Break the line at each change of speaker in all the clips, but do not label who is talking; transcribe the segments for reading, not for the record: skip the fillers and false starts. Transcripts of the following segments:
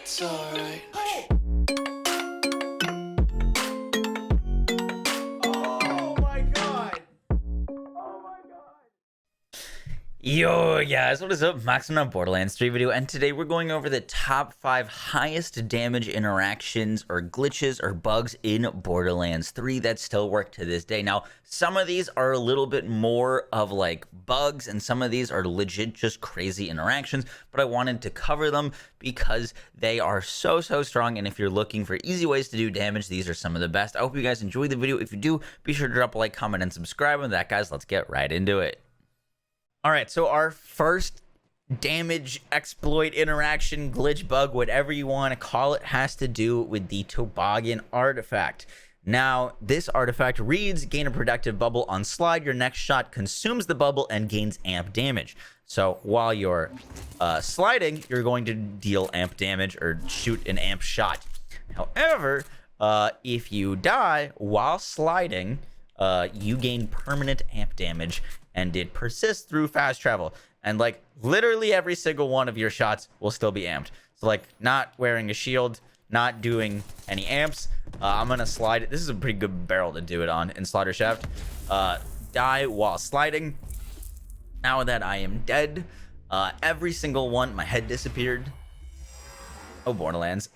It's alright.
Oh my god!
Yo guys, what is up? Max on Borderlands 3 video, and today we're going over the top 5 highest damage interactions or glitches or bugs in Borderlands 3 that still work to this day. Now, some of these are a little bit more of like bugs, and some of these are legit just crazy interactions, but I wanted to cover them because they are so strong, and if you're looking for easy ways to do damage, these are some of the best. I hope you guys enjoyed the video. If you do, be sure to drop a like, comment, and subscribe. And with that, guys, let's get right into it. All right, so our first damage exploit, interaction, glitch, bug, whatever you want to call it, has to do with the toboggan artifact. Now, this artifact reads, gain a productive bubble on slide. Your next shot consumes the bubble and gains amp damage. So while you're sliding, you're going to deal amp damage or shoot an amp shot. However, if you die while sliding, you gain permanent amp damage, and it persists through fast travel. And like literally every single one of your shots will still be amped. So like not wearing a shield, not doing any amps. I'm gonna slide it. This is a pretty good barrel to do it on in Slaughter Shaft. Die while sliding. Now that I am dead, every single one, my head disappeared. Oh, Borderlands.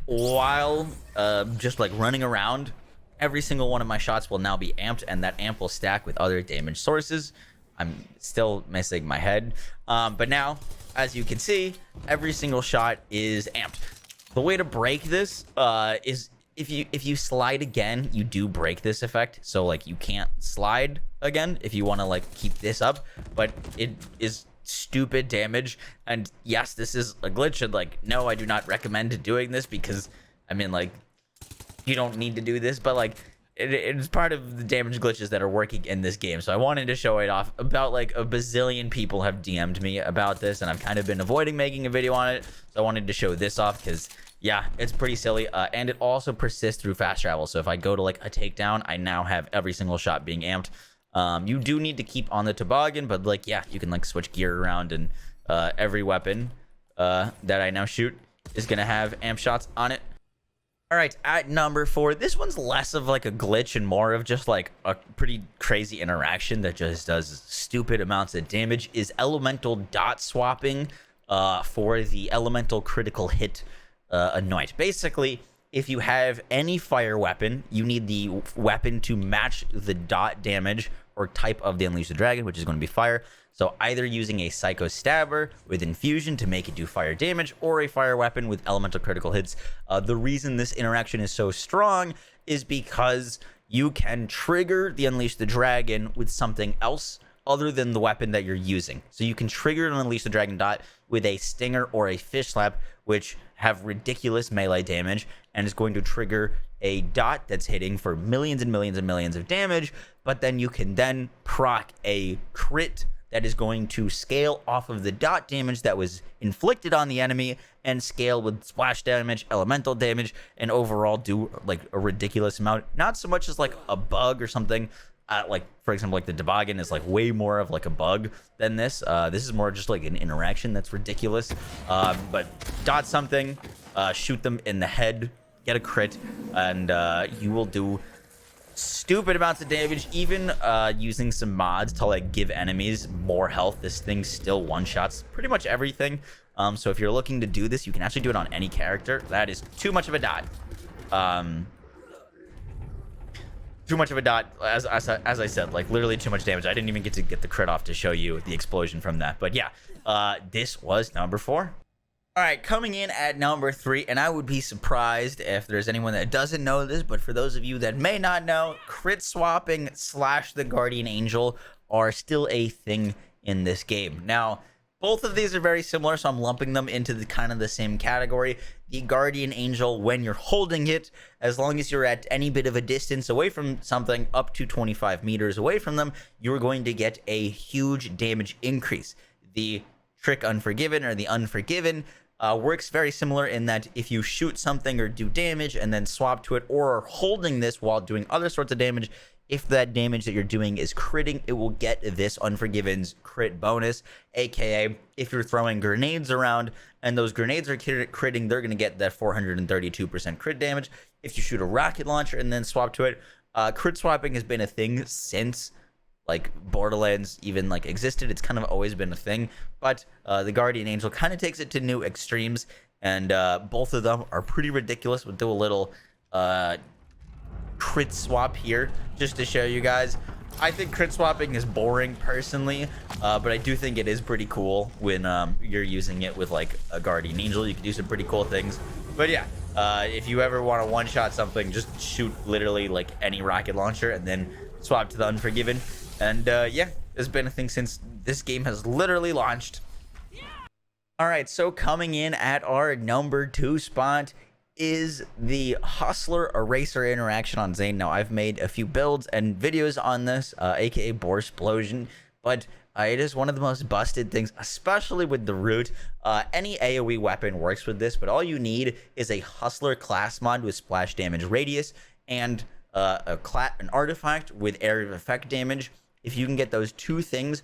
While just like running around, every single one of my shots will now be amped, and that amp will stack with other damage sources. I'm still missing my head. But now, as you can see, every single shot is amped. The way to break this is if you slide again, you do break this effect. So like you can't slide again if you want to like keep this up, but it is stupid damage. And yes, this is a glitch, and like no, I do not recommend doing this because I mean like you don't need to do this, but like it's part of the damage glitches that are working in this game. So I wanted to show it off. About like a bazillion people have DM'd me about this, and I've kind of been avoiding making a video on it. So I wanted to show this off because yeah, it's pretty silly. And it also persists through fast travel. So if I go to like a takedown, I now have every single shot being amped. You do need to keep on the toboggan, but like yeah, you can like switch gear around, and every weapon that I now shoot is gonna have amp shots on it. All right, at number 4, this one's less of like a glitch and more of just like a pretty crazy interaction that just does stupid amounts of damage, is elemental dot swapping for the elemental critical hit anoint. Basically, if you have any fire weapon, you need the weapon to match the dot damage or type of the Unleash the Dragon, which is going to be fire. So either using a Psycho Stabber with Infusion to make it do fire damage, or a fire weapon with elemental critical hits. The reason this interaction is so strong is because you can trigger the Unleash the Dragon with something else other than the weapon that you're using. So you can trigger an Unleash the Dragon dot with a Stinger or a Fish Slap, which have ridiculous melee damage, and is going to trigger a dot that's hitting for millions and millions and millions of damage. But then you can then proc a crit that is going to scale off of the dot damage that was inflicted on the enemy, and scale with splash damage, elemental damage, and overall do like a ridiculous amount. Not so much as like a bug or something. Like for example, like the toboggan is like way more of like a bug than this. This is more just like an interaction that's ridiculous. But dot something, shoot them in the head, get a crit, and you will do stupid amounts of damage. Even using some mods to like give enemies more health, this thing still one-shots pretty much everything. So if you're looking to do this, you can actually do it on any character. That is too much of a dot. Too much of a dot, as I said, like literally too much damage. I didn't even get to get the crit off to show you the explosion from that. But yeah, this was number 4. All right, coming in at number 3, and I would be surprised if there's anyone that doesn't know this, but for those of you that may not know, crit swapping / the Guardian Angel are still a thing in this game. Now, both of these are very similar, so I'm lumping them into the kind of the same category. The Guardian Angel, when you're holding it, as long as you're at any bit of a distance away from something, up to 25 meters away from them, you're going to get a huge damage increase. The trick Unforgiven, or the Unforgiven, works very similar in that if you shoot something or do damage and then swap to it, or are holding this while doing other sorts of damage, if that damage that you're doing is critting, it will get this Unforgiven's crit bonus, aka if you're throwing grenades around and those grenades are critting, they're going to get that 432% crit damage. If you shoot a rocket launcher and then swap to it, crit swapping has been a thing since like Borderlands even like existed. It's kind of always been a thing, but the Guardian Angel kind of takes it to new extremes, and both of them are pretty ridiculous. We'll do a little crit swap here just to show you guys. I think crit swapping is boring personally, but I do think it is pretty cool when you're using it with like a Guardian Angel. You can do some pretty cool things. But yeah, if you ever want to one-shot something, just shoot literally like any rocket launcher and then swap to the Unforgiven. And yeah, it's been a thing since this game has literally launched. All right, so coming in at our number 2 spot is the Hustler Eraser interaction on Zane. Now, I've made a few builds and videos on this, aka Borsplosion, but it is one of the most busted things, especially with the root. Any AoE weapon works with this, but all you need is a Hustler class mod with splash damage radius and an artifact with area of effect damage. If you can get those two things,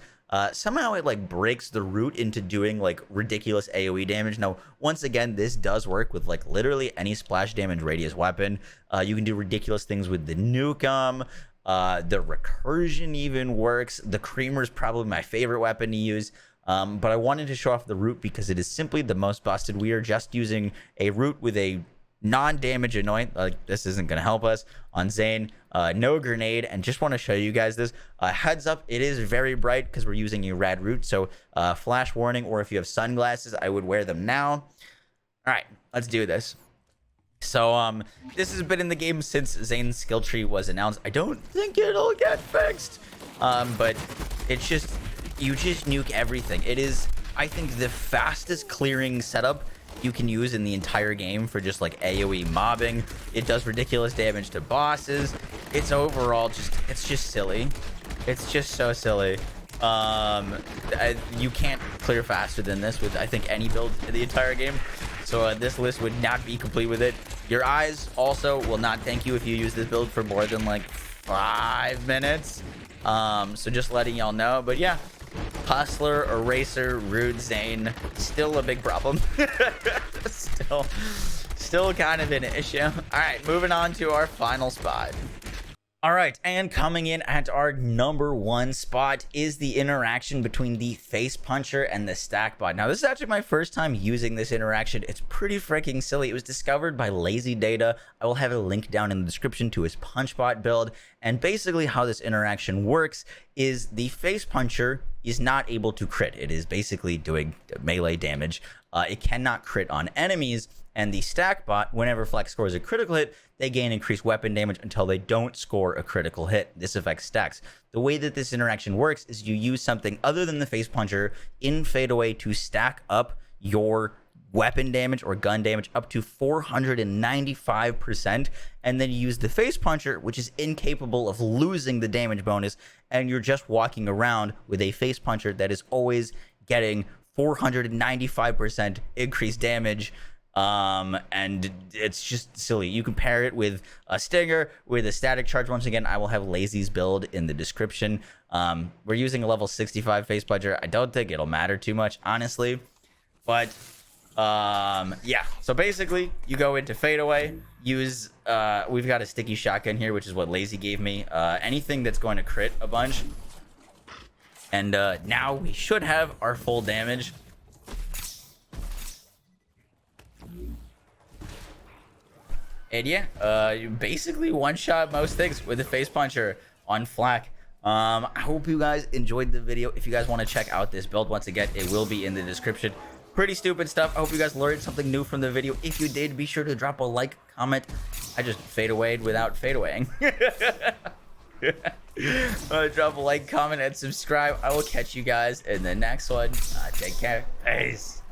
somehow it like breaks the root into doing like ridiculous AoE damage. Now, once again, this does work with like literally any splash damage radius weapon. You can do ridiculous things with the Nukem. The recursion even works. The Creamer is probably my favorite weapon to use. But I wanted to show off the root because it is simply the most busted. We are just using a root with a non-damage anoint. Like, this isn't going to help us on Zane. No grenade, and just want to show you guys this. Heads up, it is very bright because we're using a red root, so flash warning, or if you have sunglasses, I would wear them now. All right, let's do this. So this has been in the game since Zane's skill tree was announced. I don't think it'll get fixed, but it's just, you just nuke everything. It is, I think, the fastest clearing setup you can use in the entire game for just like AoE mobbing. It does ridiculous damage to bosses. It's overall just, it's just silly. It's just so silly. You can't clear faster than this with, I think, any build in the entire game. So this list would not be complete with it. Your eyes also will not thank you if you use this build for more than like 5 minutes. So just letting y'all know. But yeah, Hustler, Eraser, Rude, Zane, still a big problem. still kind of an issue. All right, moving on to our final spot. All right, and coming in at our number 1 spot is the interaction between the Face Puncher and the Stack Bot. Now, this is actually my first time using this interaction. It's pretty freaking silly. It was discovered by Lazy Data. I will have a link down in the description to his Punchbot build. And basically how this interaction works is the Face Puncher is not able to crit. It is basically doing melee damage. It cannot crit on enemies. And the Stack Bot, whenever Flex scores a critical hit, they gain increased weapon damage until they don't score a critical hit. This affects stacks. The way that this interaction works is you use something other than the Face Puncher in Fadeaway to stack up your weapon damage or gun damage up to 495%, and then you use the Face Puncher, which is incapable of losing the damage bonus, and you're just walking around with a Face Puncher that is always getting 495% increased damage. And it's just silly. You compare it with a Stinger, with a static charge. Once again, I will have Lazy's build in the description. We're using a level 65 Face Puncher. I don't think it'll matter too much, honestly. But, yeah. So basically, you go into Fadeaway, use, we've got a Sticky Shotgun here, which is what Lazy gave me. Anything that's going to crit a bunch. And, now we should have our full damage. And yeah, you basically one-shot most things with the Face Puncher on Flak. I hope you guys enjoyed the video. If you guys want to check out this build, once again, it will be in the description. Pretty stupid stuff. I hope you guys learned something new from the video. If you did, be sure to drop a like, comment. I just fade-awayed without fade-awaying. Drop a like, comment, and subscribe. I will catch you guys in the next one. Take care. Peace.